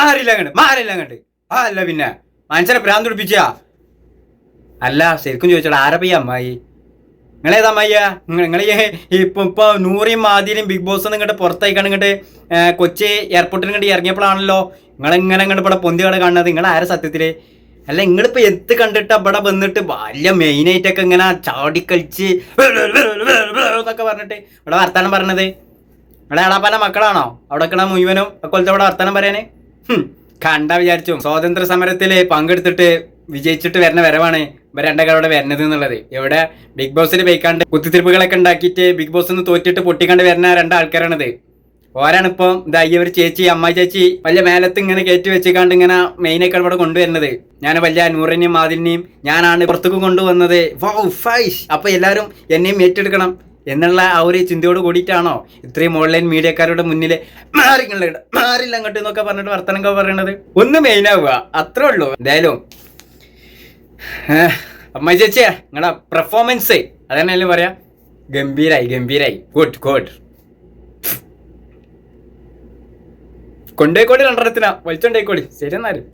മാറില്ല അങ്ങോട്ട് അല്ല പിന്നെ മനുഷ്യനെ ഭ്രാന്ത് പിടിപ്പിച്ച അല്ല ശരിക്കും ചോദിച്ചോളൂ ആരപ്പ ഈ അമ്മായി നിങ്ങളേതാ അമ്മയ്യ നിങ്ങൾ ഇപ്പൊ നൂറിയും ആദ്യം ബിഗ് ബോസ് ഇങ്ങോട്ട് പുറത്തേക്കാണ് ഇങ്ങോട്ട് കൊച്ചി എയർപോർട്ടിൽ ഇങ്ങോട്ട് ഇറങ്ങിയപ്പോഴാണല്ലോ നിങ്ങളെങ്ങനെ ഇങ്ങോട്ട് ഇവിടെ പൊന്തി കട കാണുന്നത് നിങ്ങൾ ആരെ സത്യത്തില് അല്ല നിങ്ങളിപ്പോ എത്ത് കണ്ടിട്ട് ഇവിടെ വന്നിട്ട് വലിയ മെയിനായിട്ടൊക്കെ ഇങ്ങനെ ചാടിക്കളിച്ച് എന്നൊക്കെ പറഞ്ഞിട്ട് ഇവിടെ വർത്താനം പറഞ്ഞത് ഇവിടെ എളാപ്പാന്റെ മക്കളാണോ അവിടെ നിൽക്കണ മുഴുവനും കൊല്ലത്തെ ഇവിടെ വർത്താനം പറയാന് കണ്ട വിചാരിച്ചു സ്വാതന്ത്ര്യ സമരത്തിൽ പങ്കെടുത്തിട്ട് വിജയിച്ചിട്ട് വരുന്ന വരവാണ് ഇവർ രണ്ടൊക്കെ അവിടെ വരുന്നത് എന്നുള്ളത്. എവിടെ ബിഗ് ബോസിൽ പോയിക്കാണ്ട് കുത്തിത്തിരിപ്പുകളൊക്കെ ഉണ്ടാക്കിയിട്ട് ബിഗ് ബോസിൽ നിന്ന് തോറ്റിട്ട് പൊട്ടിക്കാണ്ട് വരുന്ന രണ്ടാൾക്കാരാണിത്. ഓരാണിപ്പം ഇതാ ഈ ഒരു ചേച്ചി അമ്മായി ചേച്ചി വലിയ മേലത്ത് ഇങ്ങനെ കയറ്റി വെച്ചിക്കാണ്ട് ഇങ്ങനെ മെയിനൊക്കെ ഇവിടെ കൊണ്ടുവരുന്നത്. ഞാൻ വലിയ നൂറിനെയും മാതിലിനെയും ഞാനാണ് പുറത്തേക്ക് കൊണ്ടുവന്നത്. അപ്പൊ എല്ലാവരും എന്നെയും ഏറ്റെടുക്കണം എന്നുള്ള ആ ഒരു ചിന്തയോട് കൂടിയിട്ടാണോ ഇത്രയും ഓൺലൈൻ മീഡിയക്കാരുടെ മുന്നിൽ മാറില്ല അങ്ങോട്ട് എന്നൊക്കെ പറഞ്ഞിട്ട് വർത്തനൊക്കെ പറയണത്? ഒന്ന് മെയിനാവുക, അത്രേ ഉള്ളൂ. എന്തായാലും അമ്മായി ചേച്ചിയാ നിങ്ങളുടെ പെർഫോമൻസ് അതന്നെ പറയാ ഗംഭീരായി ഗുഡ് കൊണ്ടേക്കോടി രണ്ടെണ്ണത്തിനാ വലിച്ചോണ്ടേക്കോടി. ശരി എന്നാലും